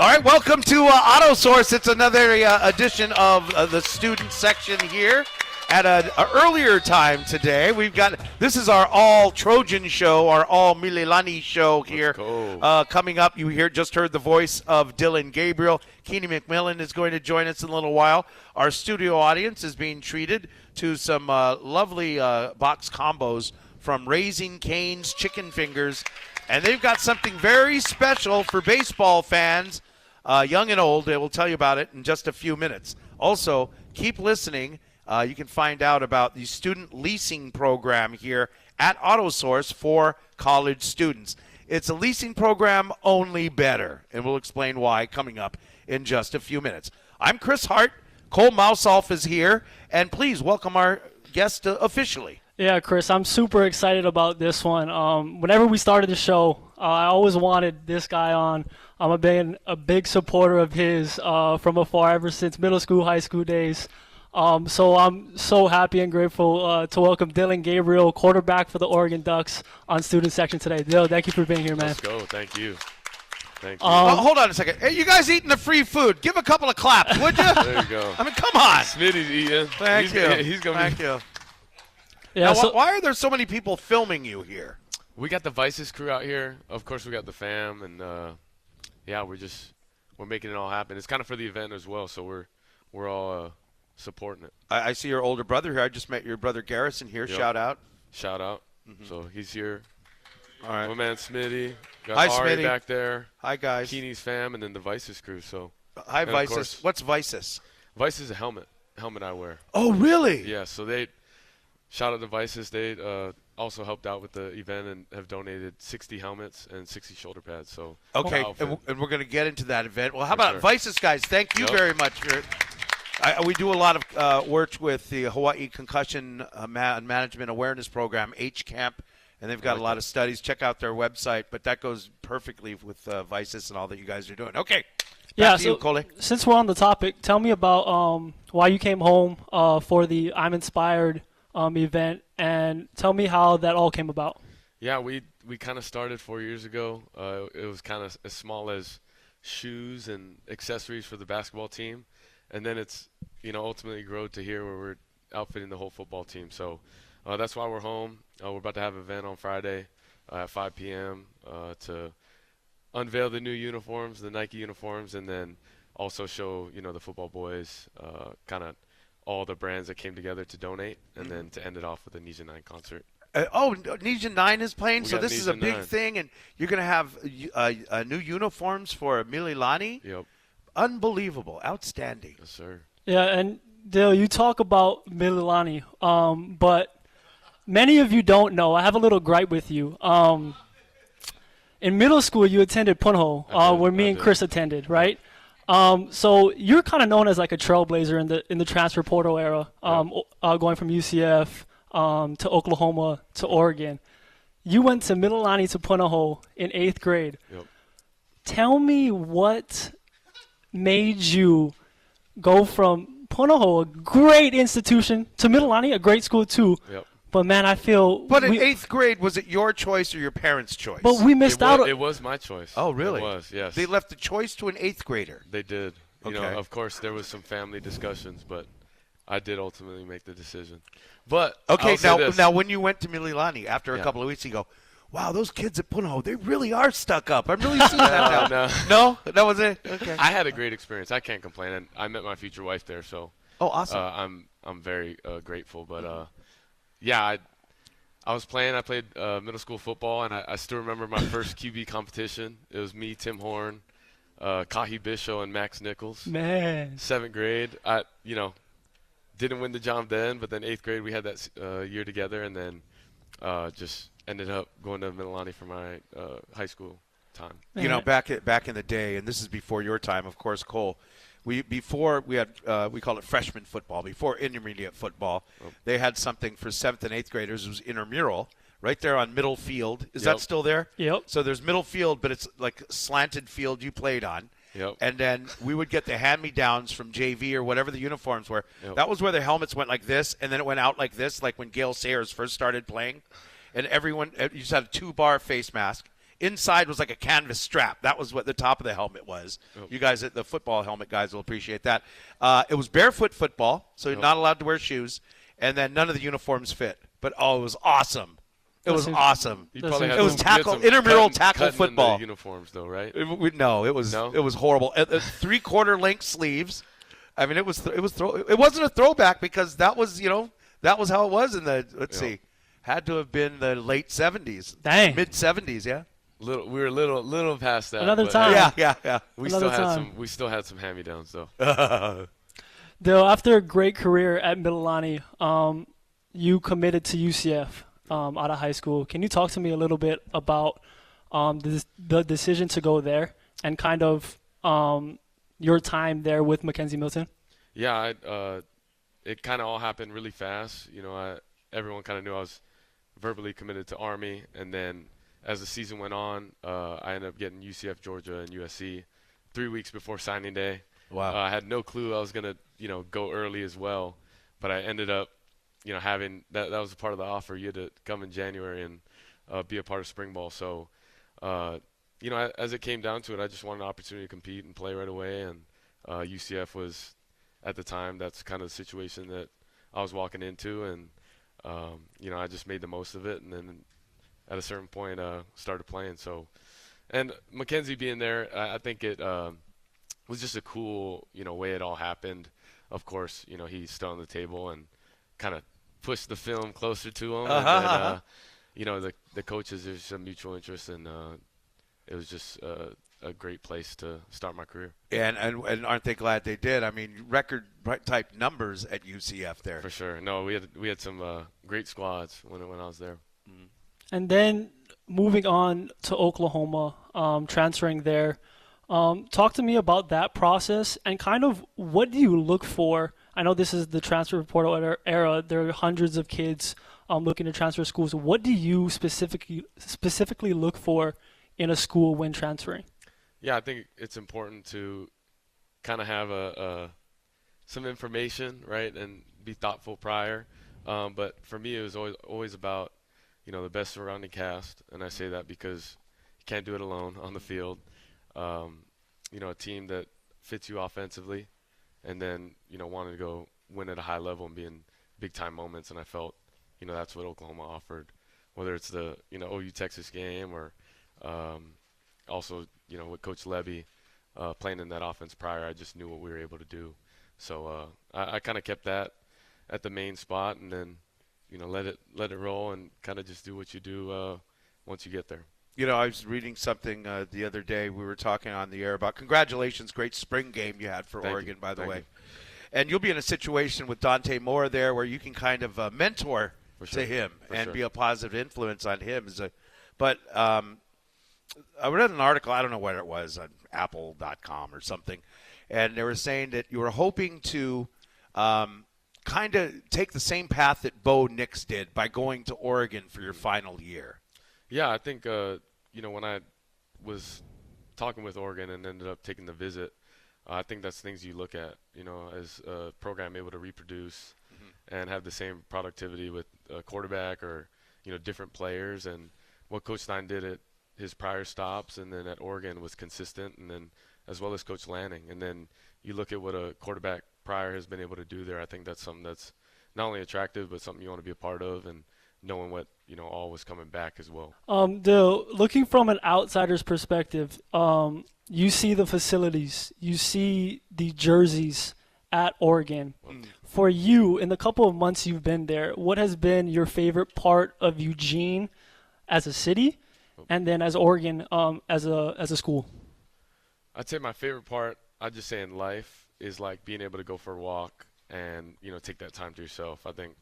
All right, welcome to AutoSource. It's another edition of the student section here. At an earlier time today, this is our all Trojan show, our all Mililani show here. Coming up, you just heard the voice of Dillon Gabriel. Kini McMillan is going to join us in a little while. Our studio audience is being treated to some lovely box combos from Raising Cane's Chicken Fingers. And they've got something very special for baseball fans, young and old. They will tell you about it in just a few minutes. Also, keep listening. You can find out about the student leasing program here at AutoSource for college students. It's a leasing program, only better, and we'll explain why coming up in just a few minutes. I'm Chris Hart. Cole Mousalf is here, and please welcome our guest officially. Yeah, Chris, I'm super excited about this one. Whenever we started the show, I always wanted this guy on. I've been a big supporter of his from afar ever since middle school, high school days. So I'm so happy and grateful to welcome Dillon Gabriel, quarterback for the Oregon Ducks, on Student Section today. Dill, thank you for being here, man. Let's go. Thank you. Thank you. Hold on a second. Hey, you guys eating the free food. Give a couple of claps, would you? There you go. I mean, come on. Smitty's eating. Thank you. Thank you. Yeah, now, why are there so many people filming you here? We got the Vices crew out here. Of course, we got the fam, and we're making it all happen. It's kind of for the event as well, so we're all supporting it. I see your older brother here. I just met your brother Garrison here. Yep. Shout out. Mm-hmm. So he's here. All right. My man Smitty. Got Hi, Ari Smitty. back there. Hi, guys. Keeney's fam, and then the Vices crew. So. Hi, Vices. What's Vices? Vices is a helmet I wear. Oh, really? Yeah, so shout out to Vices. They also helped out with the event and have donated 60 helmets and 60 shoulder pads. So okay, and we're going to get into that event. Well, how about sure. Vices, guys? Thank you very much for it. We do a lot of work with the Hawaii Concussion Management Awareness Program, HCAMP, and they've got a lot of studies. Check out their website, but that goes perfectly with Vices and all that you guys are doing. Okay. Back to you, Cole. Since we're on the topic, tell me about why you came home for the I'm Inspired event, and tell me how that all came about. Yeah, we kind of started 4 years ago. It was kind of as small as shoes and accessories for the basketball team, and then it's ultimately grew to here where we're outfitting the whole football team. So that's why we're home. We're about to have an event on Friday at 5 p.m. To unveil the new uniforms, the Nike uniforms, and then also show the football boys kind of all the brands that came together to donate, and then to end it off with a Nisha 9 concert. Nisha 9 is playing, so this is a big 9. thing, and you're going to have new uniforms for Mililani? Yep. Unbelievable. Outstanding. Yes, sir. Yeah, and Dill, you talk about Mililani, but many of you don't know. I have a little gripe with you. In middle school, you attended Punho, where me and Chris attended, right? So you're kind of known as like a trailblazer in the transfer portal era, going from UCF to Oklahoma to Oregon. You went to Mililani to Punho in 8th grade. Yep. Tell me what made you go from Punho, a great institution, to Mililani, a great school too. Yep. But man, I feel. But in 8th grade, was it your choice or your parents' choice? But we missed out. It was my choice. Oh, really? It was, yes. They left the choice to an 8th grader. They did. Okay. Of course, there was some family discussions, but I did ultimately make the decision. But okay, now when you went to Mililani after a couple of weeks, you go, wow, those kids at Punho, they really are stuck up. I'm really seeing that now. No, that was it. Okay. I had a great experience. I can't complain, and I met my future wife there, so. Oh, awesome. I'm very grateful, but yeah, I was playing. I played middle school football, and I still remember my first QB competition. It was me, Tim Horn, Kahi Bisho, and Max Nichols. Man. 7th grade. I didn't win the job then, but then 8th grade we had that year together, and then just ended up going to Mililani for my high school time. Back in the day, and this is before your time, of course, Cole. We call it freshman football. Before intermediate football, they had something for 7th and 8th graders. It was intramural, right there on middle field. Is that still there? Yep. So there's middle field, but it's like slanted field you played on. Yep. And then we would get the hand-me-downs from JV or whatever the uniforms were. Yep. That was where the helmets went like this, and then it went out like this, like when Gail Sayers first started playing. And everyone, you just had a 2-bar face mask. inside was like a canvas strap. That was what the top of the helmet was. Oh. You guys, the football helmet guys, will appreciate that. It was barefoot football, so you're not allowed to wear shoes, and then none of the uniforms fit. But it was awesome. It was awesome. You probably had It was some- you had tackle, some intramural cutting tackle in the football. uniforms, though, right? No, it was No? it was horrible. 3/4 length sleeves. I mean, it wasn't a throwback because that was that was how it was in the had to have been the late 70s, Dang. mid 70s, yeah. We were little past that. Another but, time. Yeah. We Another still had some hand-me-downs though. Dale, after a great career at Mililani, you committed to UCF out of high school. Can you talk to me a little bit about the decision to go there and kind of your time there with Mackenzie Milton? Yeah, it kind of all happened really fast. Everyone kind of knew I was verbally committed to Army, and then as the season went on, I ended up getting UCF, Georgia, and USC 3 weeks before signing day. Wow. I had no clue I was gonna go early as well, but I ended up having that was a part of the offer. You had to come in January and be a part of spring ball. So as it came down to it, I just wanted an opportunity to compete and play right away, and UCF was at the time, that's kind of the situation that I was walking into, and I just made the most of it, and then at a certain point started playing. So, and Mackenzie being there, I think it was just a cool way it all happened. Of course, he's still on the table and kind of pushed the film closer to him. And then, the coaches, there's some mutual interest, and it was just a great place to start my career. And aren't they glad they did? I mean, record type numbers at UCF there. For sure. No, we had some great squads when I was there. Mm-hmm. And then moving on to Oklahoma, transferring there. Talk to me about that process and kind of what do you look for? I know this is the transfer portal era. There are hundreds of kids looking to transfer schools. What do you specifically look for in a school when transferring? Yeah, I think it's important to kind of have some information, right, and be thoughtful prior. But for me, it was always about the best surrounding cast, and I say that because you can't do it alone on the field. A team that fits you offensively, and then wanting to go win at a high level and be in big time moments. And I felt that's what Oklahoma offered, whether it's the OU Texas game or also with Coach Levy playing in that offense prior. I just knew what we were able to do, so I kind of kept that at the main spot, and then let it roll and kind of just do what you do once you get there. I was reading something the other day. We were talking on the air about congratulations, great spring game you had for Oregon, by the way. And you'll be in a situation with Dante Moore there where you can kind of mentor to him and be a positive influence on him. But I read an article, I don't know where it was, on apple.com or something, and they were saying that you were hoping to kind of take the same path that Bo Nix did by going to Oregon for your final year. Yeah, I think, when I was talking with Oregon and ended up taking the visit, I think that's things you look at, as a program able to reproduce and have the same productivity with a quarterback or, different players. And what Coach Stein did at his prior stops and then at Oregon was consistent, and then as well as Coach Lanning. And then you look at what a quarterback prior has been able to do there. I think that's something that's not only attractive, but something you want to be a part of, and knowing what all was coming back as well. Looking from an outsider's perspective, you see the facilities, you see the jerseys at Oregon. For you, in the couple of months you've been there, what has been your favorite part of Eugene as a city, and then as Oregon as a school? I'd say my favorite part, I'd just say in life, is like being able to go for a walk and take that time to yourself. I think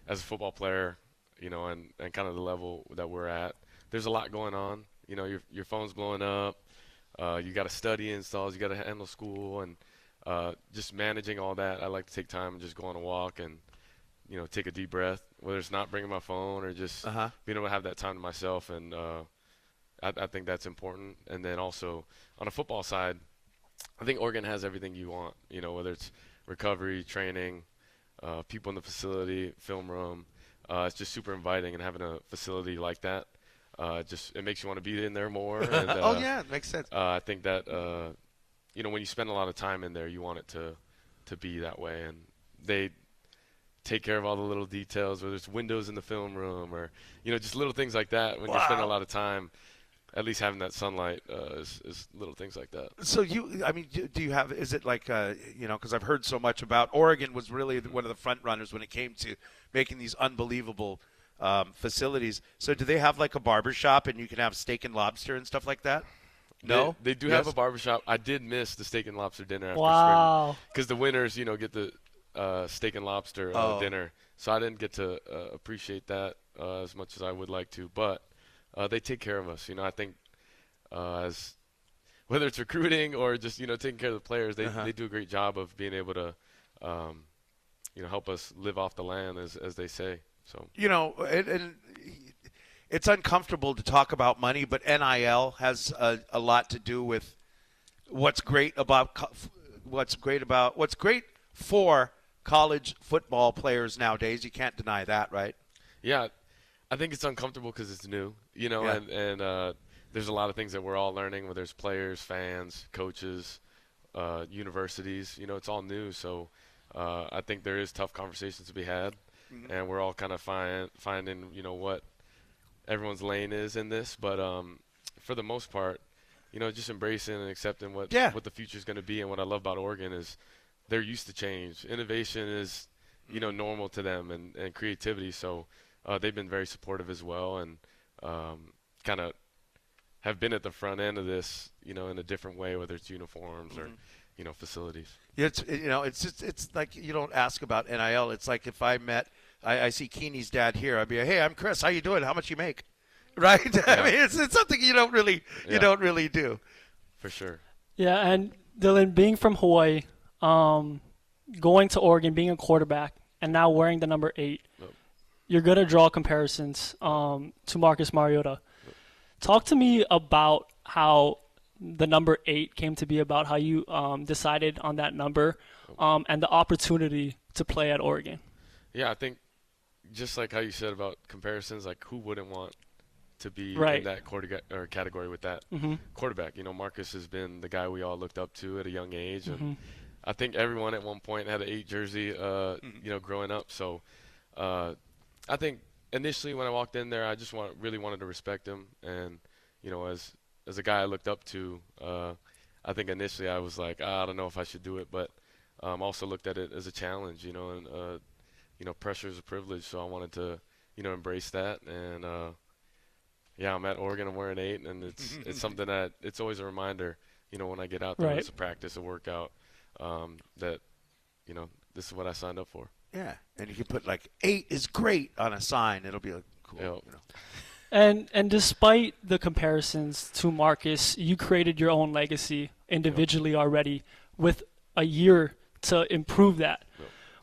as a football player, and kind of the level that we're at, there's a lot going on. Your phone's blowing up. You got to study installs. You got to handle school, and just managing all that. I like to take time and just go on a walk and take a deep breath. Whether it's not bringing my phone or just being able to have that time to myself, and I think that's important. And then also on a football side, I think Oregon has everything you want. Whether it's recovery, training, people in the facility, film room. It's just super inviting, and having a facility like that, it makes you want to be in there more. And, Oh yeah, it makes sense. I think that when you spend a lot of time in there, you want it to be that way, and they take care of all the little details, whether it's windows in the film room or just little things like that. When you spend a lot of time, at least having that sunlight is little things like that. So do you have? Is it like because I've heard so much about Oregon was really one of the front runners when it came to making these unbelievable facilities. So do they have like a barber shop and you can have steak and lobster and stuff like that? No, they do have a barbershop. I did miss the steak and lobster dinner after Wow. because the winners, get the steak and lobster dinner. So I didn't get to appreciate that as much as I would like to. But they take care of us. I think as whether it's recruiting or just taking care of the players, they do a great job of being able to help us live off the land, as they say. So and it's uncomfortable to talk about money, but NIL has a lot to do with what's great for college football players nowadays. You can't deny that, right? Yeah, I think it's uncomfortable because it's new, and there's a lot of things that we're all learning, whether it's players, fans, coaches, universities. It's all new, so I think there is tough conversations to be had, and we're all kind of finding, what everyone's lane is in this. But for the most part, just embracing and accepting what the future is going to be. And what I love about Oregon is they're used to change. Innovation is, normal to them, and creativity. So they've been very supportive as well, and kind of have been at the front end of this, in a different way, whether it's uniforms or, facilities. Yeah, it's like you don't ask about NIL. It's like if I see Kini's dad here, I'd be like, hey, I'm Chris. How you doing? How much you make? Right? Yeah. I mean, it's something you don't really do. For sure. Yeah, and Dillon, being from Hawaii, going to Oregon, being a quarterback, and now wearing the number 8, you're going to draw comparisons to Marcus Mariota. Talk to me about how the number 8 came to be, about how you decided on that number, and the opportunity to play at Oregon. Yeah, I think just like how you said about comparisons, like who wouldn't want to be in that category with that quarterback? Marcus has been the guy we all looked up to at a young age, and I think everyone at one point had an 8 jersey, growing up. So I think initially when I walked in there, I just really wanted to respect him, and as a guy I looked up to, I think initially I was like, I don't know if I should do it, but also looked at it as a challenge, and pressure is a privilege, so I wanted to embrace that. And I'm at Oregon, I'm wearing 8, and it's something that it's always a reminder, when I get out there, it's a practice, a workout, that this is what I signed up for. Yeah, and you can put like 8 is great on a sign. It'll be like cool. And despite the comparisons to Marcus, you created your own legacy individually already with a year to improve that.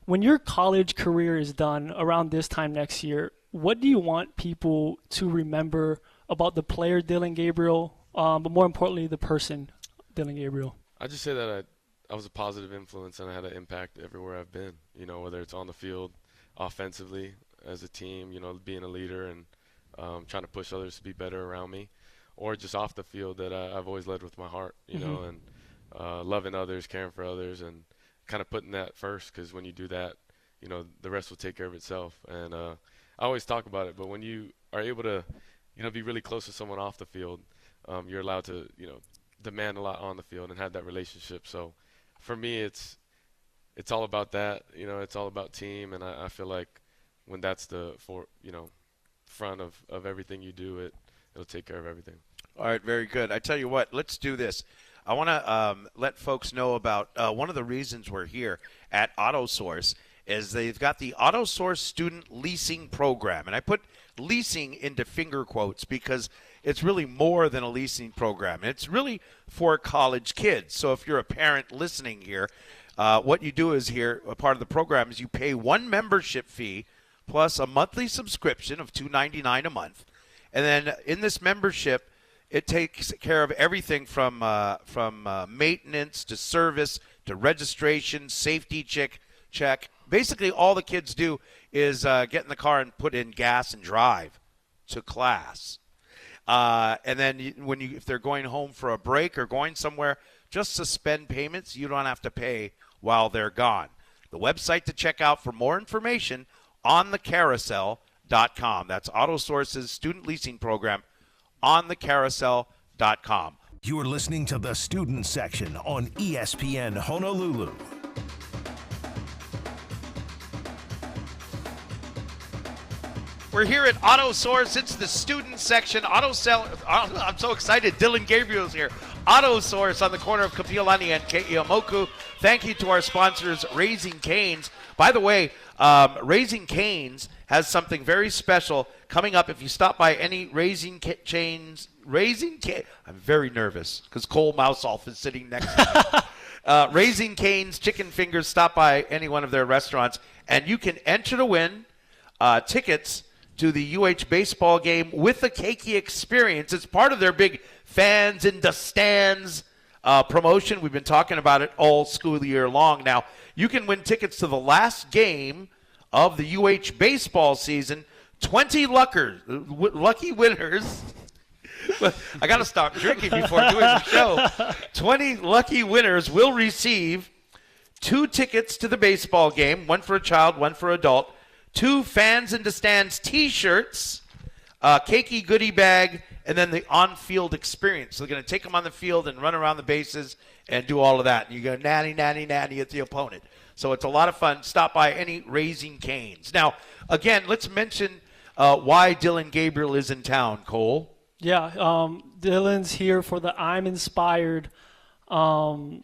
When your college career is done around this time next year, what do you want people to remember about the player Dillon Gabriel, but more importantly, the person Dillon Gabriel? I just say that I was a positive influence and I had an impact everywhere I've been, whether it's on the field, offensively, as a team, being a leader and trying to push others to be better around me, or just off the field that I've always led with my heart, and loving others, caring for others, and kind of putting that first, because when you do that, the rest will take care of itself. And I always talk about it, but when you are able to, be really close to someone off the field, you're allowed to, demand a lot on the field and have that relationship. So for me, it's all about that. It's all about team, and I feel like when that's the front of everything you do, it'll take care of everything. All right, very good. I tell you what, let's do this. I want to let folks know about one of the reasons we're here at AutoSource is they've got the AutoSource student leasing program. And I put leasing into finger quotes because it's really more than a leasing program. It's really for college kids. So if you're a parent listening here, what you do is here, a part of the program is you pay one membership fee plus a monthly subscription of $2.99 a month. And then in this membership, it takes care of everything from maintenance to service to registration, safety check. Basically, all the kids do is get in the car and put in gas and drive to class. And then if they're going home for a break or going somewhere, just suspend payments. You don't have to pay while they're gone. The website to check out for more information, onthecarousel.com. That's AutoSource's student leasing program, onthecarousel.com. You are listening to the student section on ESPN Honolulu. We're here at AutoSource. It's the student section. I'm so excited. Dillon Gabriel's here. AutoSource on the corner of Mililani and Ke'iomoku. Thank you to our sponsors, Raising Cane's. By the way, Raising Cane's has something very special coming up. If you stop by any Raising Cane's, I'm very nervous because Cole Mouseolf is sitting next to me. Raising Cane's Chicken Fingers. Stop by any one of their restaurants, and you can enter to win tickets to the UH baseball game with the Keiki experience. It's part of their big Fans in the Stands promotion. We've been talking about it all school year long. Now, you can win tickets to the last game of the UH baseball season. 20 lucky winners. I got to stop drinking before doing the show. 20 lucky winners will receive 2 tickets to the baseball game, one for a child, one for adult, 2 Fans in the Stands T-shirts, Keiki goodie bag, and then the on-field experience. So they're going to take them on the field and run around the bases and do all of that. And you go natty, natty, natty at the opponent. So it's a lot of fun. Stop by any Raising Cane's. Now, again, let's mention why Dillon Gabriel is in town, Cole. Yeah, Dillon's here for the I'm Inspired, what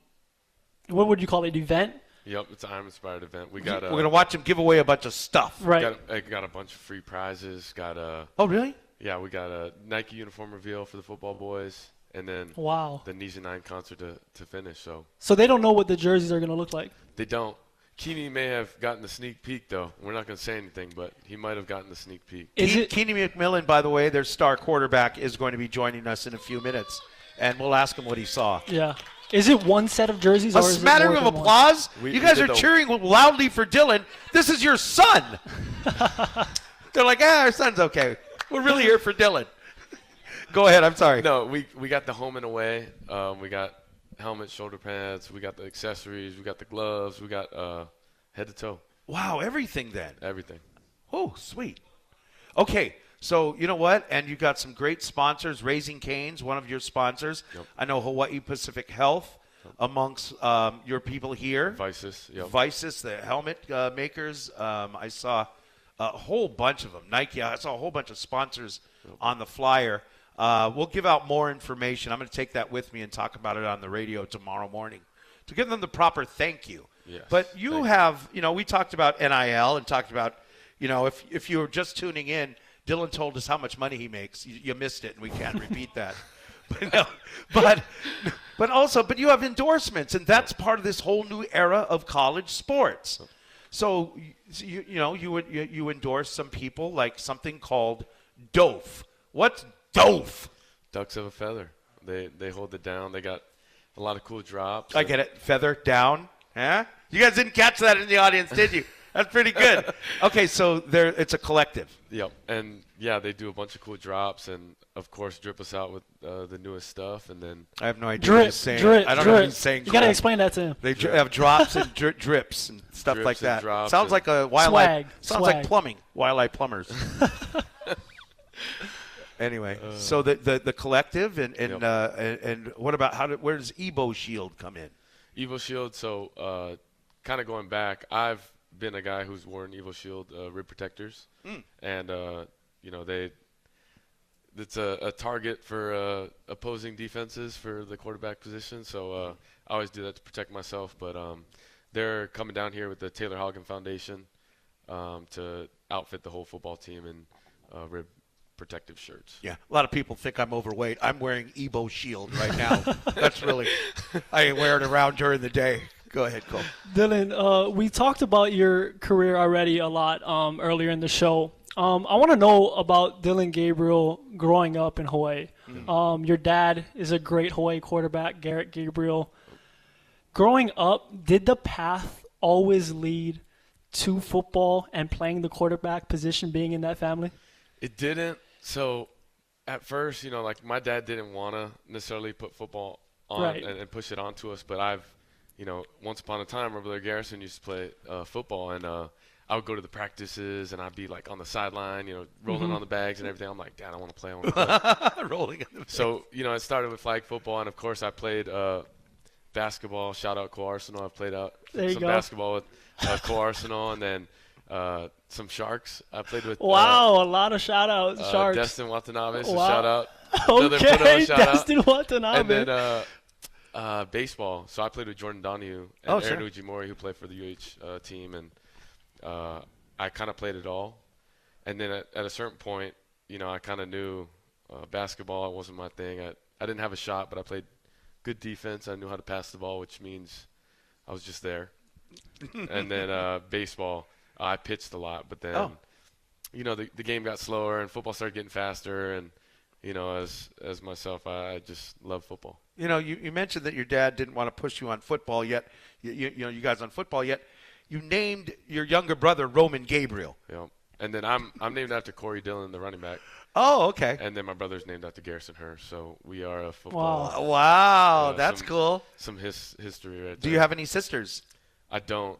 would you call it, event? Yep, it's an I'm Inspired event. We're going to watch him give away a bunch of stuff. Right. Got a bunch of free prizes. Oh, really? Yeah, we got a Nike uniform reveal for the football boys, and then the Nija 9 concert to finish. So they don't know what the jerseys are going to look like. They don't. Kini may have gotten the sneak peek, though. We're not going to say anything, but he might have gotten the sneak peek. Kini McMillan, by the way, their star quarterback, is going to be joining us in a few minutes, and we'll ask him what he saw. Yeah. Is it one set of jerseys? A smattering of applause? You guys are cheering loudly for Dillon. This is your son. They're like, our son's okay. We're really here for Dillon. Go ahead. I'm sorry. No, we got the home and away. We got helmets, shoulder pads. We got the accessories. We got the gloves. We got head to toe. Wow, everything then. Everything. Oh, sweet. Okay. So, you know what? And you got some great sponsors. Raising Cane's, one of your sponsors. Yep. I know Hawaii Pacific Health amongst your people here. Vices. Yep. Vices, the helmet makers. I saw a whole bunch of them. Nike, I saw a whole bunch of sponsors on the flyer. We'll give out more information. I'm going to take that with me and talk about it on the radio tomorrow morning to give them the proper thank you. Yes. But you have, we talked about NIL and talked about, if you were just tuning in, Dillon told us how much money he makes. You missed it, and we can't repeat that. But you have endorsements, and that's part of this whole new era of college sports. So you endorse some people like something called DOF. What's DOF? Ducks of a feather. They hold it down. They got a lot of cool drops. I get it. Feather down. Huh? You guys didn't catch that in the audience, did you? That's pretty good. Okay, so it's a collective. Yep. And, yeah, they do a bunch of cool drops and, of course, drip us out with the newest stuff. And then I have no idea what he's saying. I don't know what he's saying. You got to explain that to him. They have drops and drips and stuff like that. Sounds like a wildlife. Sounds like plumbing. Wildlife plumbers. Anyway, so the collective and what about where does Evo Shield come in? Evo Shield, so kind of going back, I've been a guy who's worn Evo Shield rib protectors, and it's a target for opposing defenses for the quarterback position. So I always do that to protect myself. But they're coming down here with the Taylor Hoggan Foundation to outfit the whole football team in rib protective shirts. Yeah, a lot of people think I'm overweight. I'm wearing Evo Shield right now. That's really, I wear it around during the day. Go ahead, Cole. Dillon, we talked about your career already a lot earlier in the show. I want to know about Dillon Gabriel growing up in Hawaii. Your dad is a great Hawaii quarterback, Garrett Gabriel. Growing up, did the path always lead to football and playing the quarterback position being in that family? It didn't. So At first, like my dad didn't want to necessarily put football on Right. and push it onto us, but I've, once upon a time, my brother Garrison used to play football, and I would go to the practices, and I'd be like on the sideline, rolling on the bags and everything. I'm like, Dad, I want to play. Rolling in the So, it started with flag football, and of course I played basketball. Shout out Co-Arsenal. I've played out There you some go. basketball with Co-Arsenal, and then some Sharks. I played with Wow, a lot of shout-outs, Sharks. Destin Watanabe, so Wow. shout out. Another Puno Okay, shout out. Destin Watanabe. And then baseball. So I played with Jordan Donahue and Oh, Aaron sure. Ujimori, who played for the UH team, and I kind of played it all. And then at a certain point, I kind of knew basketball wasn't my thing. I didn't have a shot, but I played good defense. I knew how to pass the ball, which means I was just there. And then baseball, I pitched a lot, but then the game got slower and football started getting faster, and as myself, I just love football. You mentioned that your dad didn't want to push you on football yet. You guys on football yet. You named your younger brother Roman Gabriel. Yeah. And then I'm named after Corey Dillon, the running back. Oh, okay. And then my brother's named after Garrison Hurst, so we are a football. Wow. Wow, that's cool. Some history right there. Do you have any sisters? I don't.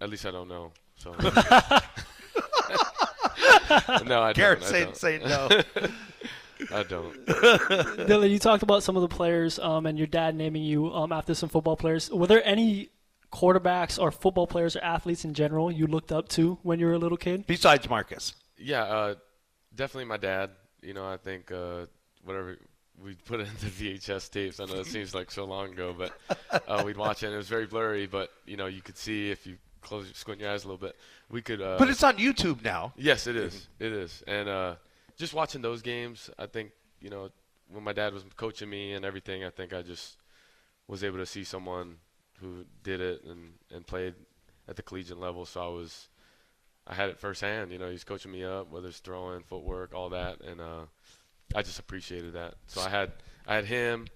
At least I don't know. So. No, I Garrett don't. say no. I don't. Dillon, you talked about some of the players and your dad naming you after some football players. Were there any quarterbacks or football players or athletes in general you looked up to when you were a little kid? Besides Marcus. Yeah, definitely my dad. I think whatever we put in the VHS tapes. I know it seems like so long ago, but we'd watch it, and it was very blurry. But you could see if you squint your eyes a little bit. We could. But it's on YouTube now. Yes, it is. It is, and just watching those games, I think when my dad was coaching me and everything, I think I just was able to see someone who did it and played at the collegiate level. So I had it firsthand. He's coaching me up, whether it's throwing, footwork, all that, and I just appreciated that. So I had him,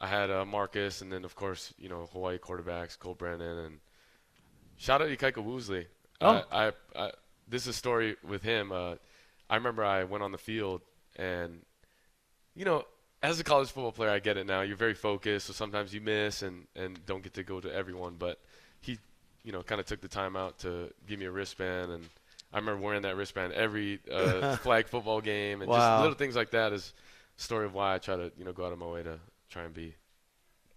I had Marcus, and then of course Hawaii quarterbacks, Cole Brennan, and shout out Ikaika Woosley. Oh. I this is a story with him. I remember I went on the field, and as a college football player, I get it now. You're very focused, so sometimes you miss and don't get to go to everyone. But he, kind of took the time out to give me a wristband, and I remember wearing that wristband every flag football game, and Wow. just little things like that is a story of why I try to go out of my way to try and be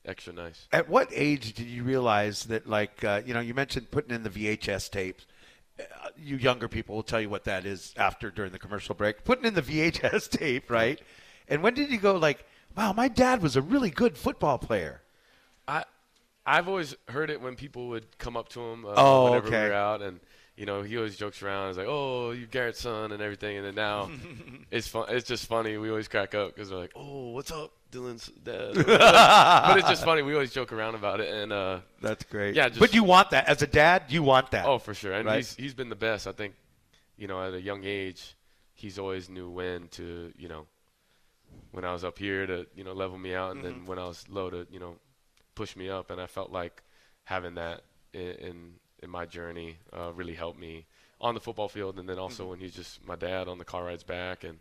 extra nice. At what age did you realize that, you mentioned putting in the VHS tapes. You younger people will tell you what that is during the commercial break. Putting in the VHS tape, right? And when did you go wow, my dad was a really good football player? I've always heard it when people would come up to him whenever we were out, and he always jokes around. He's like, "Oh, you Garrett's son," and everything. And then now, it's fun. It's just funny. We always crack up because they're like, "Oh, what's up, Dillon's dad?" But it's just funny. We always joke around about it, and That's great. Yeah, but you want that as a dad. You want that. Oh, for sure. And right? he's been the best. I think, at a young age, he's always knew when to, when I was up here to, level me out, and then when I was low to, push me up. And I felt like having that in my journey really helped me on the football field, and then also when he's just my dad on the car rides back, and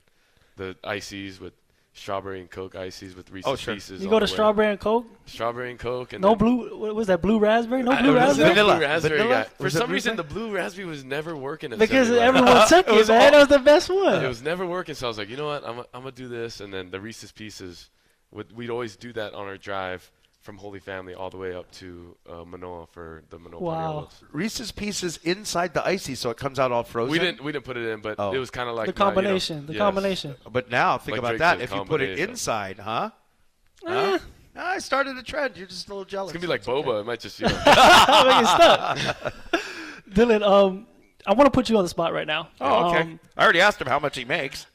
the ices with strawberry and Coke ices with Reese's Pieces. You all go to the way. Strawberry and Coke? Strawberry and Coke. And No then, blue. What was that? Blue raspberry? No I blue was a raspberry? Vanilla. blue raspberry Vanilla? guy. For Was it some blue reason, raspberry? the blue raspberry was never working. At Because 7-Eleven. everyone took it, man. That was the best one. It was never working, so I was like, you know what, I'm gonna do this. And then the Reese's Pieces, we'd always do that on our drive from Holy Family all the way up to Manoa for the Manoa Wow. Party Olives. Reese's Pieces inside the icy, so it comes out all frozen. We didn't put it in, but Oh. it was kind of like The combination. yes. Combination. But now think Like about Drake that. said, If you put it combination. inside, huh? Eh. I started a trend. You're just a little jealous. It's gonna be like boba. It might just Make it stuck. Dillon, I want to put you on the spot right now. Oh, okay. I already asked him how much he makes.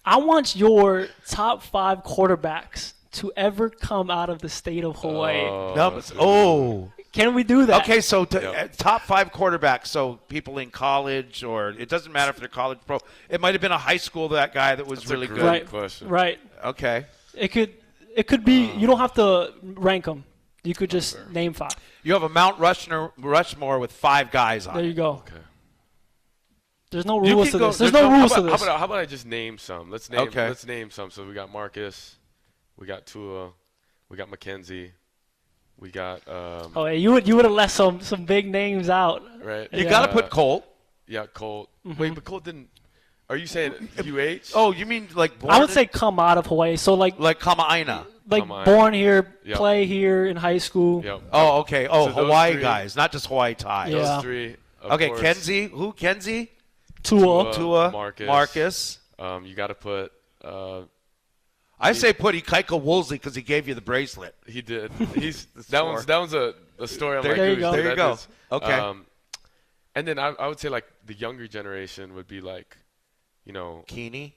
I want your top 5 quarterbacks to ever come out of the state of Hawaii. Numbers. Oh. Can we do that? Okay, so Yep. top 5 quarterbacks. So people in college, or it doesn't matter if they're college pro. It might have been a high school that was That's a really great good. Right. question. Right. Okay. It could be. You don't have to rank them. You could just name 5. You have a Mount Rushmore with 5 guys on There it. you go. Okay. There's no You rules can to go- this. There's there's no no- rules How to about, this. how about I just name some? Let's name. Okay. Let's name some. So we got Marcus, we got Tua, we got Mackenzie, we got Oh, hey, you would have left some big names out. right. You Yeah. got to put Colt. Yeah, Colt. Mm-hmm. Wait, but Colt didn't. Are you saying UH? Oh, you mean like born I would say come out of Hawaii. So like Kama'aina. Kama'aina. born here, Yep. play here in high school. Yep. Oh, okay. Oh, So those Hawaii three- guys, not just Hawaii ties. Yeah. Those three. Of Okay, course. Kenzie. Who? Kenzie? Tua. Tua. Marcus. You got to put. I say put Ikaika Woolsey because he gave you the bracelet. He did. He's that one's a story on There my you goose. go. There you That go. is- Okay. And then I would say like the younger generation would be like, Kini.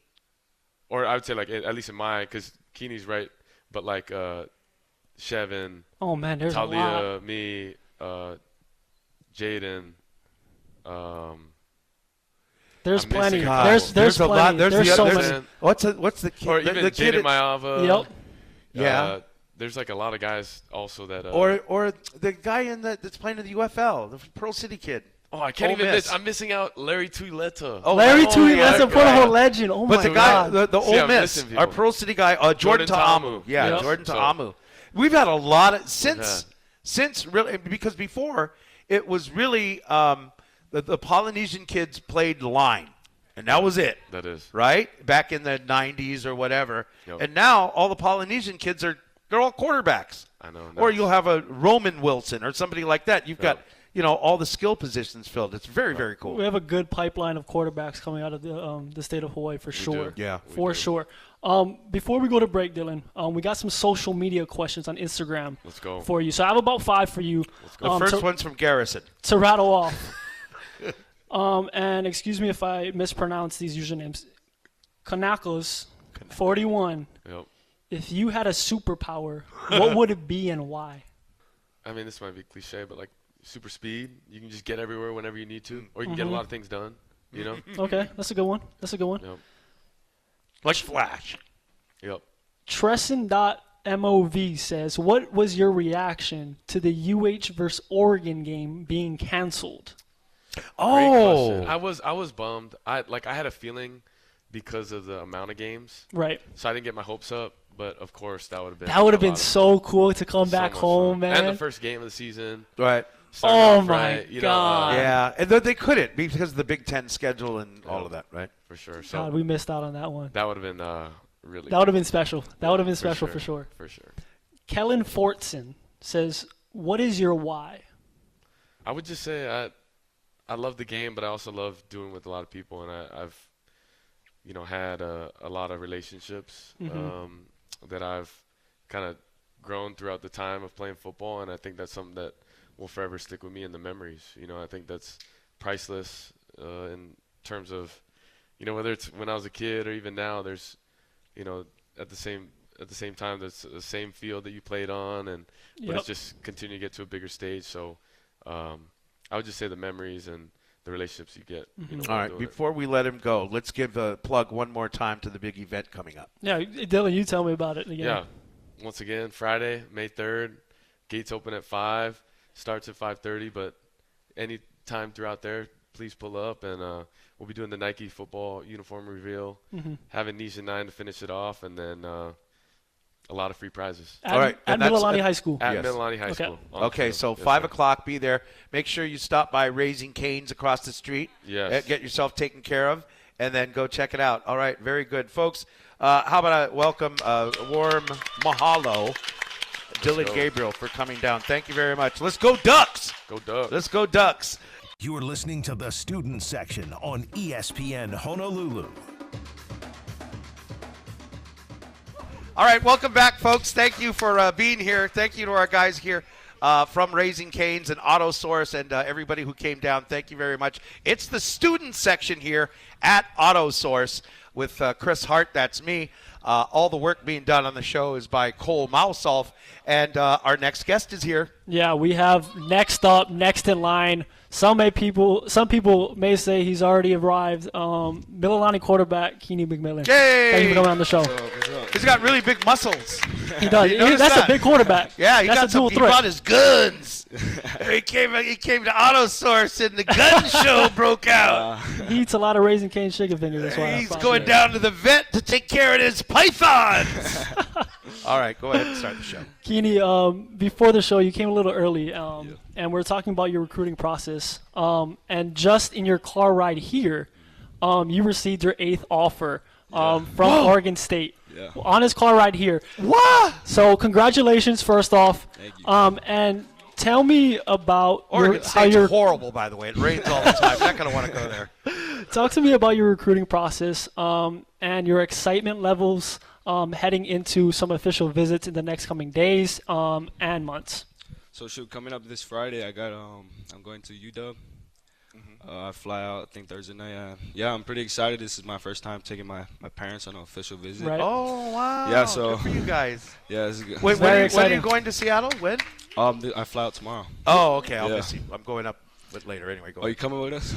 or I would say like at least in my, because Keeney's right, but like Chevin, Oh man, there's a lot. Talia, me, Jaden. There's I'm plenty. missing a couple. There's a lot. plenty. There's the so other- many. What's the kid? Or the even kid Jaden at- Mayava. Yep. Yeah. There's like a lot of guys also that. Or the guy that's playing in the UFL, the Pearl City kid. I can't Ole even Miss. miss. I'm missing out Larry Tuileta. Oh, Larry oh, Tui, yeah, that's a right. Puerto legend. Oh But my the guy, God. the See, Ole I'm Miss, missing our people. Pearl City guy, Jordan Jordan Ta'amu. Ta'amu. Yeah, Yep. Jordan So- Ta'amu. We've had a lot of since really, because before it was really the Polynesian kids played line, and that was it. That is. Right back in the 90s or whatever. Yep. And now all the Polynesian kids they're all quarterbacks. I know. Or Nice. you'll have a Roman Wilson or somebody like that. You've Yep. got all the skill positions filled. It's very very cool. We have a good pipeline of quarterbacks coming out of the state of Hawaii for sure. Yeah. For sure. Before we go to break, Dylan, we got some social media questions on Instagram Let's go. for you. So I have about 5 for you. The first one's from Garrison. To rattle off. And excuse me if I mispronounce these usernames. Kanakos, 41. Yep. If you had a superpower, what would it be and why? I mean, this might be cliche, but like super speed, you can just get everywhere whenever you need to, or you can get a lot of things done. You know. Okay, that's a good one. Yep. Like Flash. Yep. Tresson.mov says, what was your reaction to the UH versus Oregon game being canceled? Great Oh, question. I was bummed. I had a feeling because of the amount of games, Right. so I didn't get my hopes up. But of course, that would have been So cool to come so back much home, fun. man. And the first game of the season. right. started Oh off my right, God. Yeah, and they couldn't because of the Big Ten schedule and all of that, right? for sure. So God, we missed out on that one. that would have been really. That would have been special. That would have been special for sure. For sure. Kellen Fortson says, what is your why? I would just say I love the game, but I also love doing with a lot of people, and I've had a lot of relationships that I've kind of grown throughout the time of playing football, and I think that's something that will forever stick with me in the memories. I think that's priceless in terms of whether it's when I was a kid or even now. There's at the same time there's the same field that you played on, and but it's just continue to get to a bigger stage. So I would just say the memories and the relationships you get. All right, before we let him go, let's give a plug one more time to the big event coming up. Yeah, Dylan, you tell me about it again. Yeah. Once again, Friday, May 3rd. Gates open at 5. Starts at 5:30, but any time throughout there, please pull up. And we'll be doing the Nike football uniform reveal, having Nisha 9 to finish it off, and then a lot of free prizes. At, All right, at and that's- Mililani High School. At Yes. Mililani High Okay. School. on Okay, field. so Yes, 5 sir. o'clock, be there. Make sure you stop by Raising Cane's across the street. Yes. Get yourself taken care of, and then go check it out. All right, very good. Folks, how about I welcome a warm mahalo, Dillon go. Gabriel, for coming down. Thank you very much. Let's go Ducks! Go Ducks. Let's go Ducks! You're listening to the student section on ESPN Honolulu. All right, welcome back, folks. Thank you for being here. Thank you to our guys here from Raising Cane's and AutoSource and everybody who came down. Thank you very much. It's the student section here at AutoSource with Chris Hart. That's me. All the work being done on the show is by Cole Mausolf. And our next guest is here. Yeah, we have next up, next in line. Some people may say he's already arrived. Mililani quarterback Kini McMillan. Yay! Thank you for coming on the show. He's got really big muscles. He does. You notice That's that? a big quarterback. Yeah, he That's a dual he threat. brought his guns. he came to AutoSource and the gun show broke out. He eats a lot of Raising Cane's chicken fingers. That's why He's going down to the vet to take care of his pythons. All right, go ahead and start the show. Kini, before the show, you came a little early, and we're talking about your recruiting process. And just in your car ride here, you received your 8th offer from Oregon State. Yeah. On his car ride here. What? So congratulations, first off. Thank you. And tell me about Oregon how State's your horrible, by the way. It rains all the time. Not going to want to go there. talk to me about your recruiting process and your excitement levels heading into some official visits in the next coming days and months. So coming up this Friday, I got I'm going to UW. I fly out, I think Thursday night. Yeah, I'm pretty excited. This is my first time taking my parents on an official visit. Right. Oh, wow. Yeah, so good for you guys. Yeah, this is good. Wait, very when are exciting. you going to Seattle? When? I fly out tomorrow. Oh, okay. I'll Yeah. miss you. I'm going up a bit later anyway. Go Are you ahead. coming with us?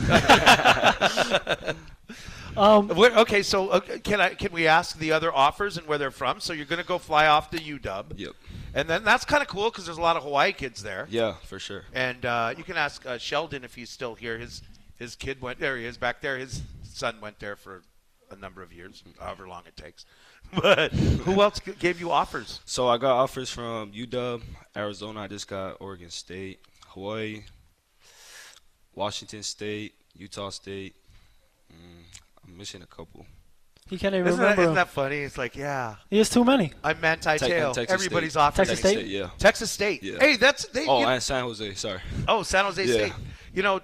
Okay, so can we ask the other offers and where they're from? So you're going to go fly off to UW. Yep. And then that's kind of cool because there's a lot of Hawaii kids there. Yeah, for sure. And you can ask Sheldon if he's still here. His kid went there. He is back there. His son went there for a number of years, however long it takes. But who else gave you offers? So I got offers from UW, Arizona. I just got Oregon State, Hawaii, Washington State, Utah State. I'm missing a couple. He can't even remember. Isn't that funny? It's like, yeah, He has too many. I'm Manti-Tail. Texas Everybody's State. offering Texas me. State? Yeah. Texas State. Yeah. Hey, that's they. Oh, and San Jose. Sorry. San Jose Yeah. State. You know,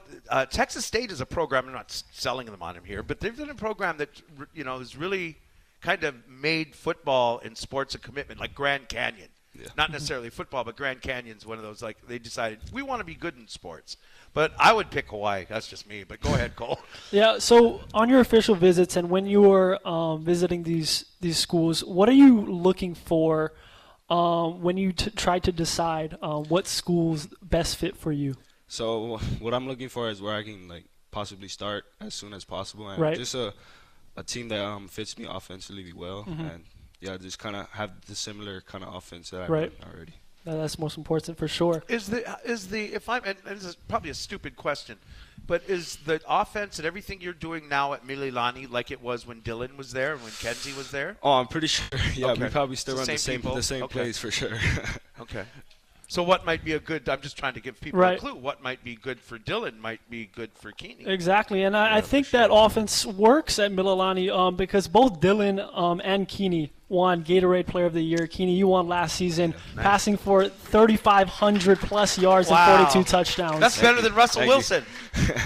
Texas State is a program. I'm not selling them on him here, but they've done a program that has really kind of made football and sports a commitment, like Grand Canyon. Yeah. Not necessarily football, but Grand Canyon's one of those. Like they decided we want to be good in sports. But I would pick Hawaii. That's just me. But go ahead, Cole. Yeah, so on your official visits and when you were visiting these schools, what are you looking for when you try to decide what school's best fit for you? So what I'm looking for is where I can possibly start as soon as possible, and Right. just a team that fits me offensively well, and just kind of have the similar kind of offense that I Right. run already. That's most important for sure. And this is probably a stupid question, but is the offense and everything you're doing now at Mililani like it was when Dillon was there and when Kenzie was there? Oh, I'm pretty sure. Yeah, Okay. we probably still It's run the same people? the same Okay. plays for sure. Okay. So what might be I'm just trying to give people Right. a clue. What might be good for Dillon might be good for Kini. Exactly, and I Yeah, think for that sure. offense works at Mililani because both Dillon and Kini won Gatorade Player of the Year. Kini, you won last season, nice. passing for 3,500 plus yards Wow. and 42 touchdowns. That's better than Russell Thank you. Wilson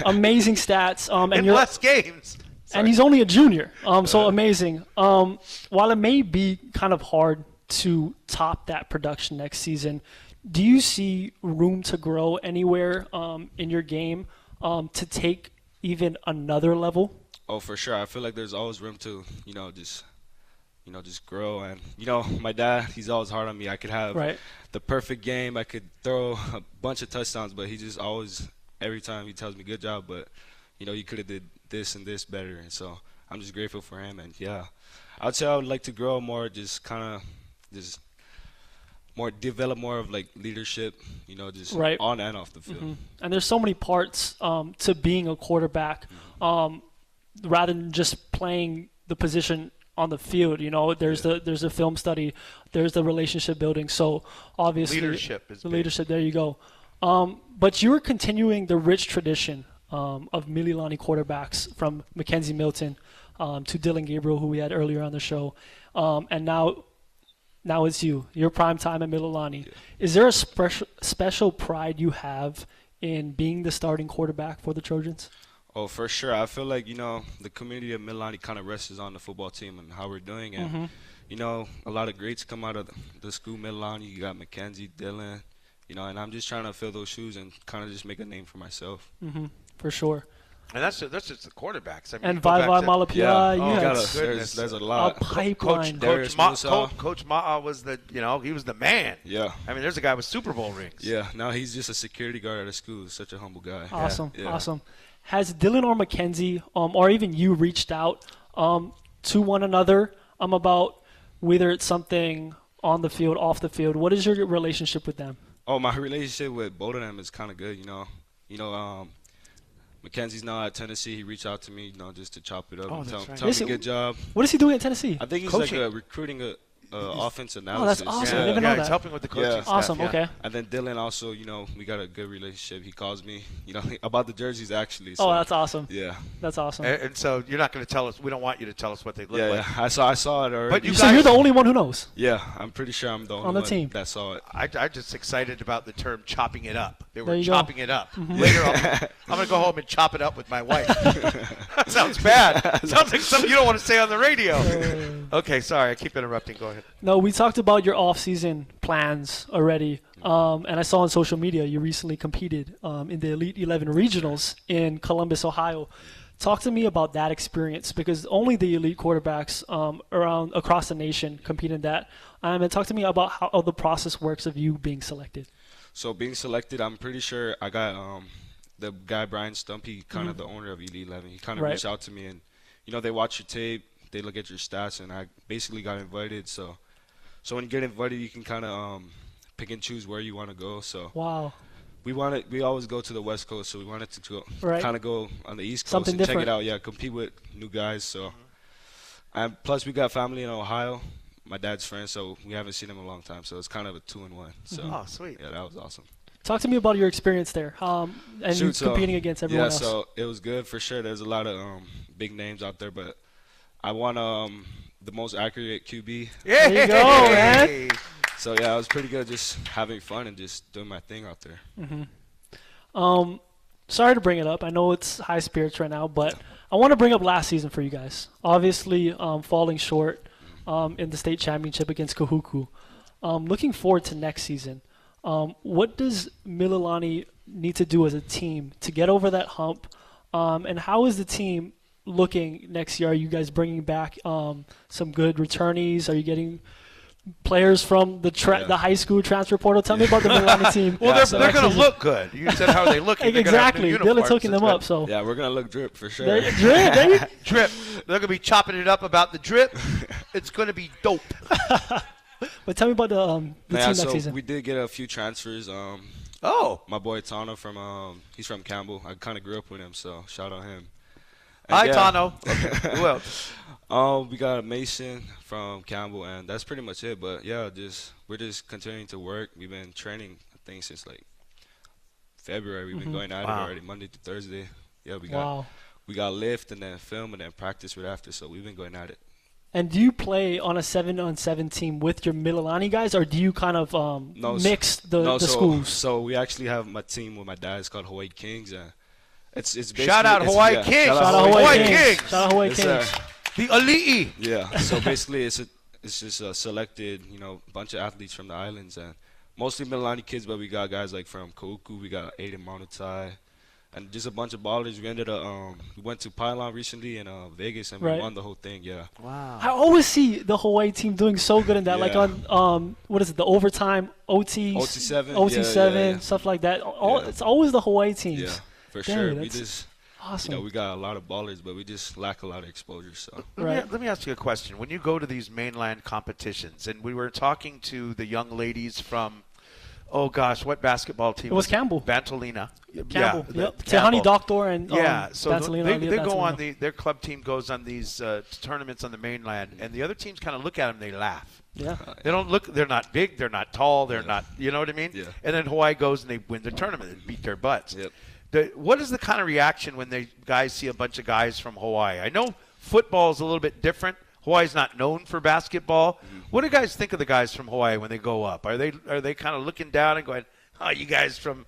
Amazing stats. And in you're less games. and he's only a junior, so amazing. While it may be kind of hard to top that production next season, do you see room to grow anywhere in your game to take even another level? Oh, for sure. I feel like there's always room to, just grow. And, my dad, he's always hard on me. I could have Right. the perfect game. I could throw a bunch of touchdowns, but he just always, every time he tells me, good job, but, you could have did this and this better. And so I'm just grateful for him. And, yeah, I would say I would like to grow more, develop more of leadership, just Right. on and off the field. And there's so many parts to being a quarterback, rather than just playing the position on the field. There's the film study, there's the relationship building. So obviously, Leadership is the big. leadership. There you go. But you're continuing the rich tradition of Mililani quarterbacks from Mackenzie Milton to Dillon Gabriel, who we had earlier on the show, and now it's you. Your prime time at Mililani. Yeah. Is there a special pride you have in being the starting quarterback for the Trojans? Oh, for sure. I feel like, the community of Mililani kind of rests on the football team and how we're doing. And, a lot of greats come out of the school Mililani. You got Mackenzie, Dillon, and I'm just trying to fill those shoes and kind of just make a name for myself. For sure. And that's just the quarterbacks. I mean, And you go back Vaivai to- Malapia, Oh, you had goodness. there's a a lot. pipeline. Darius Musa. Coach Ma'a was he was the man. Yeah. I mean, there's a guy with Super Bowl rings. Yeah, now he's just a security guard at a school. Such a humble guy. Awesome, Yeah. awesome. Has Dillon or Mackenzie, or even you, reached out to one another about whether it's something on the field, off the field? What is your relationship with them? Oh, my relationship with both of them is kind of good, Mackenzie's now at Tennessee. He reached out to me, just to chop it up and tell right. me good job. What is he doing at Tennessee? I think he's Coaching. like recruiting offense Oh, analysis. that's awesome. Yeah, I didn't know yeah, that. he's helping with the coaching Yeah. staff. Awesome. Yeah. Okay. And then Dillon also, we got a good relationship. He calls me, about the jerseys actually. So, Oh, that's awesome. yeah. That's awesome. And so you're not going to tell us. We don't want you to tell us what they look Yeah, like. yeah. I saw it already. But you So you're the only one who knows. Yeah, I'm pretty sure I'm the only On the one team. that saw it. I'm just excited about the term chopping it up. They were There you go. chopping it up. Later on, I'm going to go home and chop it up with my wife. That sounds bad. Sounds like something you don't want to say on the radio. Okay, sorry. I keep interrupting. Go ahead. No, we talked about your off-season plans already, and I saw on social media you recently competed in the Elite 11 Regionals in Columbus, Ohio. Talk to me about that experience, because only the elite quarterbacks across the nation compete in that. And talk to me about how the process works of you being selected. So being selected, I'm pretty sure I got the guy Brian Stumpy, kind of the owner of Elite 11. He kind of Right. reached out to me, and they watch your tape, they look at your stats, and I basically got invited. So when you get invited, you can kind of pick and choose where you want to go. So Wow. we always go to the West Coast, so we wanted to Right. kind of go on the East Coast Something and different. check it out. Yeah, compete with new guys. So and plus we got family in Ohio. My dad's friend, so we haven't seen him in a long time. So it's kind of a 2-in-1. So Oh, sweet. yeah, that was awesome. Talk to me about your experience there, and you Shoot, so- competing against everyone yeah, else. so it was good for sure. There's a lot of big names out there, but I won the most accurate QB. Yeah. There you go, man. So yeah, it was pretty good, just having fun and just doing my thing out there. Sorry to bring it up. I know it's high spirits right now, but I want to bring up last season for you guys. Obviously, falling short in the state championship against Kahuku. Looking forward to next season. What does Mililani need to do as a team to get over that hump? And how is the team looking next year? Are you guys bringing back some good returnees? Are you getting players from the high school transfer portal? Tell me about the Mililani team. Well, for they're next going to season. look good. You said how are they looking. They're gonna have new Exactly. uniforms. Dylan's hooking That's them good. up. So Yeah, we're gonna look drip for sure. Drip. They're going to be chopping it up about the drip. It's going to be dope. But tell me about the team next so season. we did get a few transfers. Oh. My boy Tano he's from Campbell. I kind of grew up with him, so shout out him. Hi, And Tano. Okay. Who else? We got Mason from Campbell, and that's pretty much it. But yeah, we're just continuing to work. We've been training, I think, since like February. We've been going at it already, Monday to Thursday. Yeah, we got lift and then film and then practice right after. So we've been going at it. And do you play on a 7-on-7 team with your Mililani guys, or do you kind of mix the schools? So we actually have my team with my dad. It's called Hawaii Kings, and it's basically Shout out Hawaii Kings. Shout out Hawaii Kings. Kings. Shout out Hawaii Yes, Kings. sir. The Ali'i. Yeah. So basically, it's just a selected, bunch of athletes from the islands, and mostly Mililani kids. But we got guys like from Kauku. We got Aiden Maunutai, and just a bunch of ballers. We ended up we went to Pylon recently in Vegas, and we Right. won the whole thing. Yeah. Wow. I always see the Hawaii team doing so good in that, like Yeah. on what is it, the overtime OT, OT7, OT7, yeah. stuff like that. Yeah. It's always the Hawaii teams. Yeah, for Dang, sure. We that's just, Awesome. we got a lot of ballers, but we just lack a lot of exposure. So. Right. Let me ask you a question. When you go to these mainland competitions, and we were talking to the young ladies from, oh gosh, what basketball team? It was Campbell. Bantolina. Campbell. Yeah, Yep. Tehani Doctor and yeah, so Bantolina, they go on Bantolina. their club team goes on these tournaments on the mainland, and the other teams kind of look at them, they laugh. Yeah. They don't look. They're not big. They're not tall. They're not. You know what I mean? Yeah. And then Hawaii goes and they win the tournament and beat their butts. Yep. What is the kind of reaction when they guys see a bunch of guys from Hawaii? I know football is a little bit different. Hawaii's not known for basketball. Mm-hmm. What do you guys think of the guys from Hawaii when they go up? Are they kind of looking down and going, "Oh, you guys from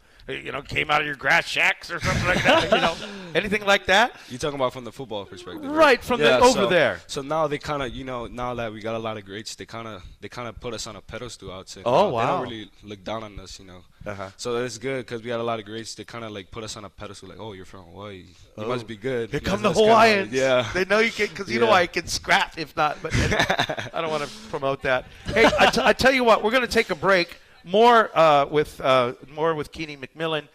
came out of your grass shacks or something like that"? Anything like that? You talking about from the football perspective, Right, from the over there. So now they kind of, now that we got a lot of greats, they kind of put us on a pedestal. I would say. Oh, They wow. don't really look down on us, Uh-huh. So it's good because we got a lot of greats. They kind of like put us on a pedestal, like, oh, you're from Hawaii, you must be good. Here You come guys the must Hawaiians. yeah. They know you can, because you know Yeah. I can scrap if not. But I don't want to promote that. Hey, I tell you what, we're going to take a break. More with Kini McMillan,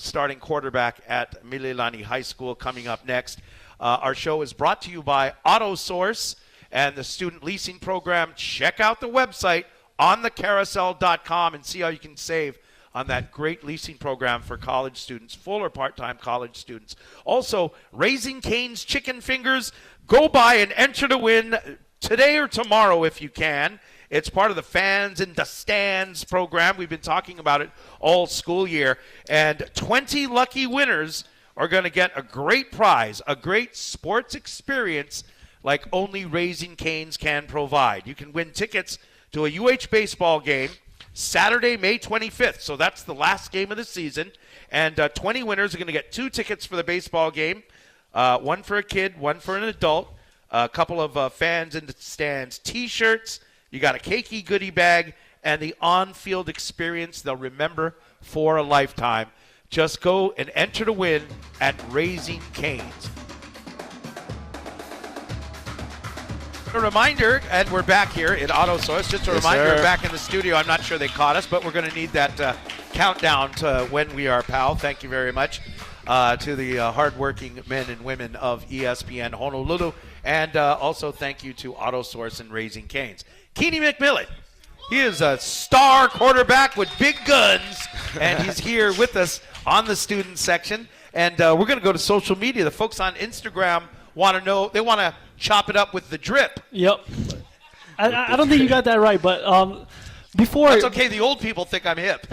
starting quarterback at Mililani High School, coming up next. Our show is brought to you by AutoSource and the student leasing program. Check out the website on thecarousel.com and see how you can save on that great leasing program for college students, full or part-time college students. Also, Raising Cane's Chicken Fingers. Go by and enter to win today or tomorrow if you can. It's part of the Fans in the Stands program. We've been talking about it all school year. And 20 lucky winners are going to get a great prize, a great sports experience like only Raising Cane's can provide. You can win tickets to a UH baseball game Saturday, May 25th. So that's the last game of the season. And 20 winners are going to get 2 tickets for the baseball game, one for a kid, one for an adult, a couple of Fans in the Stands T-shirts. You got a cakey goodie bag and the on-field experience they'll remember for a lifetime. Just go and enter to win at Raising Cane's. A reminder, and we're back here at AutoSource. Just a reminder, we're back in the studio. I'm not sure they caught us, but we're going to need that countdown to when we are PAL. Thank you very much to the hardworking men and women of ESPN Honolulu. And also thank you to AutoSource and Raising Cane's. Kini McMillan. He is a star quarterback with big guns, and he's here with us on the student section. And we're going to go to social media. The folks on Instagram want to know, they want to chop it up with the drip. Yep. I don't think you got that right, but before... That's okay. The old people think I'm hip.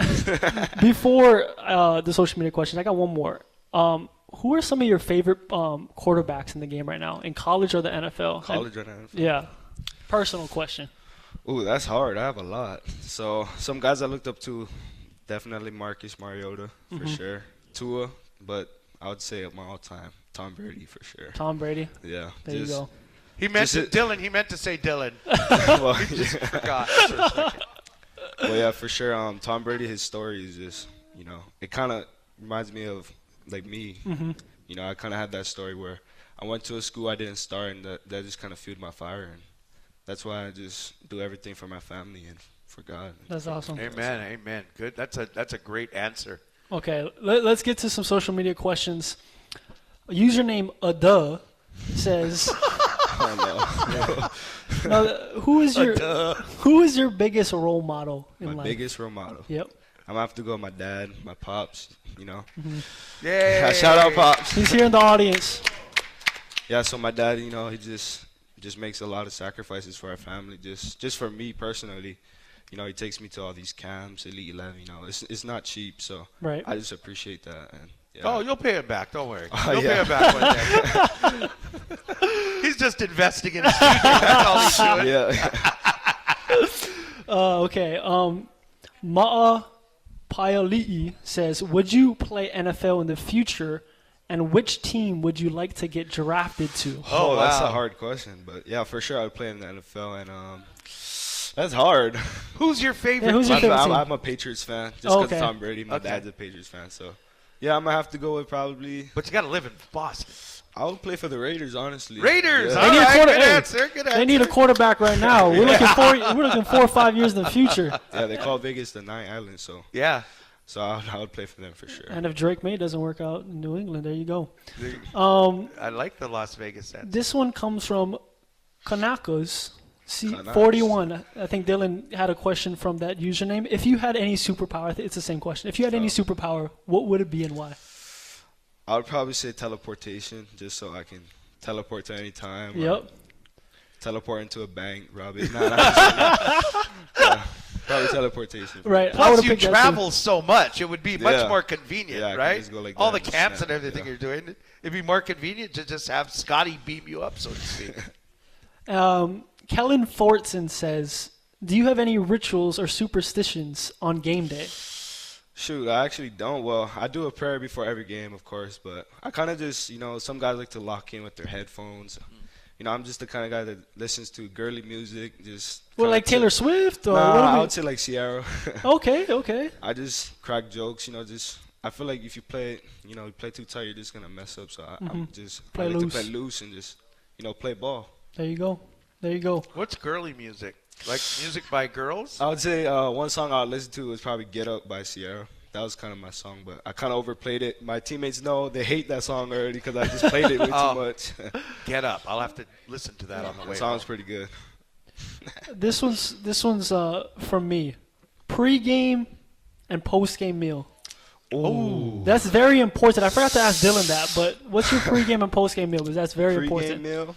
Before the social media questions, I got one more. Who are some of your favorite quarterbacks in the game right now, in college or the NFL? College or the NFL? Yeah. Personal question. Ooh, that's hard. I have a lot. So some guys I looked up to, definitely Marcus Mariota for sure. Tua, but I would say of my all-time, Tom Brady for sure. Tom Brady. Yeah. There you go. He meant to, Dillon. He meant to say Dillon. Well, He just forgot for a second. well, yeah, for sure. Tom Brady, his story is just, it kind of reminds me of like me. I kind of had that story where I went to a school I didn't start, and that just kind of fueled my fire, and that's why I just do everything for my family and for God. That's awesome. Amen. Amen. Good. That's a great answer. Okay, let's get to some social media questions. Username Aduh says, who is your biggest role model in life? My biggest role model. Yep. I'm gonna have to go with my dad, my pops. Yay. Shout out pops. He's here in the audience. Yeah, so my dad, he just makes a lot of sacrifices for our family. Just for me personally, he takes me to all these camps, Elite 11. It's not cheap, so right. I just appreciate that. And yeah. Oh, you'll pay it back. Don't worry. Oh, You'll yeah. pay it back one day. He's just investing in his future. That's all he's doing. Yeah. Okay. Ma'a Paiali'i says, would you play NFL in the future, and which team would you like to get drafted to? Oh, that's wow. a hard question, but yeah, for sure I would play in the NFL, and that's hard. Who's your favorite? Yeah, who's your favorite team? I'm a Patriots fan, just because okay. Tom Brady. My dad's a Patriots fan, so yeah, I'm gonna have to go with probably. But you got to live in Boston. I would play for the Raiders, honestly. Raiders. Yeah. All They need a right, quarter- good hey, answer. Good answer. They need a quarterback right now. We're looking 4 or 5 years in the future. Yeah, they call Vegas the Nine Island, so Yeah. I would play for them for sure. And if Drake May doesn't work out in New England, there you go. I like the Las Vegas answer. This one comes from Kanakas Kanakas. 41. I think Dillon had a question from that username. If you had any superpower, I think it's the same question. If you had any superpower, what would it be and why? I would probably say teleportation, just so I can teleport to any time. or Yep. Teleport into a bank, rob it. Yeah, probably teleportation. Right. I Plus, would've you picked that too. travel so much, it would be much Yeah. more convenient, Yeah, I can right? just go like All that the and camps snap, and everything yeah. you're doing, it'd be more convenient to just have Scotty beam you up, so to speak. Kellen Fortson says, do you have any rituals or superstitions on game day? Shoot, I actually don't. Well, I do a prayer before every game, of course, but I kind of just, some guys like to lock in with their headphones. I'm just the kind of guy that listens to girly music. Just Well, kinda like Taylor Swift? Or what Nah, do I we- would say like Sierra. Okay. I just crack jokes, I feel like if you play, play too tight, you're just going to mess up. So I'm just Play I like loose. to play loose and just, play ball. There you go. What's girly music? Like music by girls? I would say one song I would listen to was probably Get Up by Sierra. That was kind of my song, but I kind of overplayed it. My teammates know they hate that song already because I just played it way too much. Get Up. I'll have to listen to that on the way. That song's home. pretty good. This one's from me. Pre-game and post-game meal? Ooh. That's very important. I forgot to ask Dillon that, but what's your pregame and postgame meal? Because that's very important. Pre-game meal?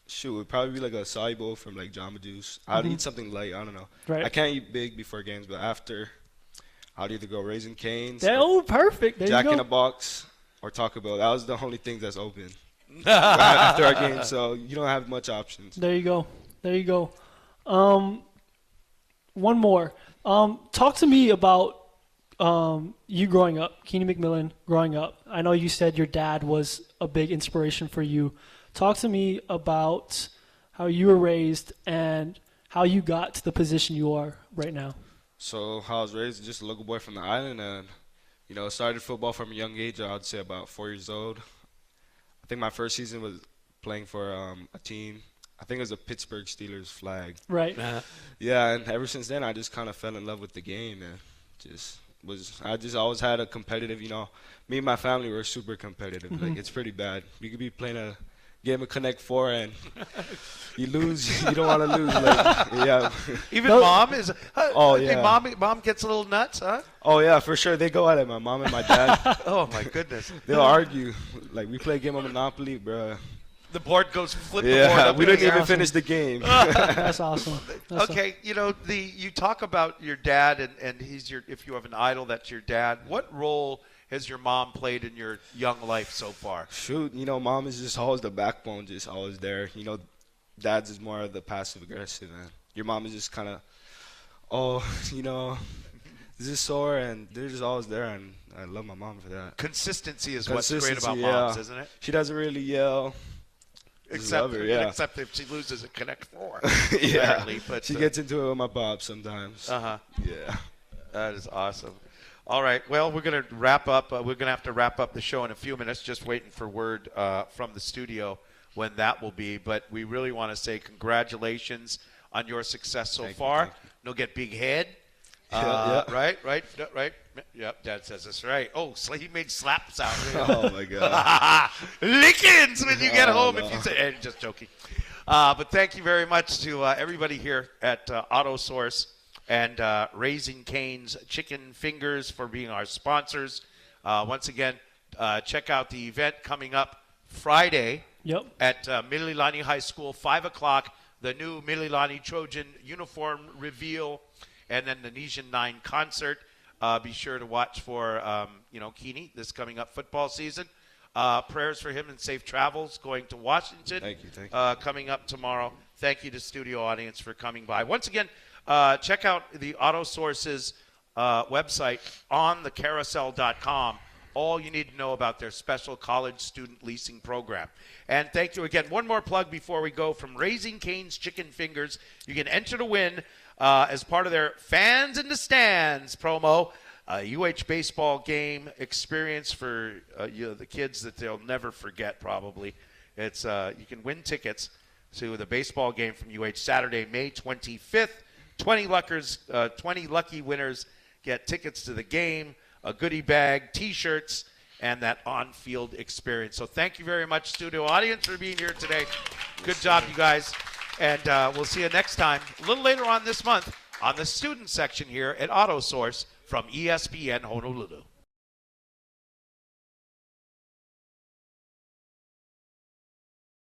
Shoot, it would probably be like a acai bowl from like Jamba Juice. I'd eat something light. I don't know. Right. I can't eat big before games, but after, I'd either go Raising Cane's, Oh, perfect. There Jack you in go. the Box, or Taco Bell. That was the only thing that's open after our game, so you don't have much options. There you go. There you go. One more. Talk to me about you growing up, Kini McMillan growing up. I know you said your dad was a big inspiration for you. Talk to me about how you were raised and how you got to the position you are right now. So how I was raised, just a local boy from the island, and started football from a young age. I'd say about 4 years old. I think my first season was playing for a team. I think it was a Pittsburgh Steelers flag. Right. Yeah, and ever since then, I just kind of fell in love with the game, and I just always had a competitive. Me and my family were super competitive. Like, it's pretty bad. You could be playing a game of Connect Four, and you lose. You don't want to lose. Like, yeah. Even mom is. Oh yeah. Mom gets a little nuts, huh? Oh yeah, for sure. They go at it. My mom and my dad. Oh my goodness. They'll argue. Like, we play a game of Monopoly, bro. The board goes flip. The board Yeah, up we in the didn't air. even finish the game. That's awesome. Okay, you talk about your dad, and he's if you have an idol, that's your dad. What role has your mom played in your young life so far? Shoot, mom is just always the backbone, just always there. Dad's is more of the passive aggressive, and your mom is just kind of, this is sore, and they're just always there, and I love my mom for that. Consistency is what's great about moms, isn't it? She doesn't really yell. Except if she loses a Connect Four. Apparently, but she gets into it with my pops sometimes. Yeah. That is awesome. All right. Well, we're going to wrap up. We're going to have to wrap up the show in a few minutes. Just waiting for word from the studio when that will be. But we really want to say congratulations on your success so far. No get big head. Yeah. Right. Yep, Dad says this right. Oh, he made slap sound. Oh my God. Lickings when you get home. No. If you say, just joking. But thank you very much to everybody here at AutoSource and Raising Cane's Chicken Fingers for being our sponsors. Once again, check out the event coming up Friday at Mililani High School, 5 o'clock. The new Mililani Trojan uniform reveal, and then the Nesian 9 concert. Be sure to watch for, Kini this coming up football season. Prayers for him and safe travels going to Washington. Thank you. Coming up tomorrow. Thank you to studio audience for coming by. Once again, check out the AutoSource's website on thecarousel.com. All you need to know about their special college student leasing program. And thank you again. One more plug before we go from Raising Cane's Chicken Fingers. You can enter to win as part of their Fans in the Stands promo, UH baseball game experience for the kids that they'll never forget probably. It's you can win tickets to the baseball game from UH Saturday, May 25th. 20 lucky winners get tickets to the game, a goodie bag, T-shirts, and that on-field experience. So thank you very much, studio audience, for being here today. Good job, you guys. And we'll see you next time, a little later on this month, on the student section here at AutoSource from ESPN Honolulu.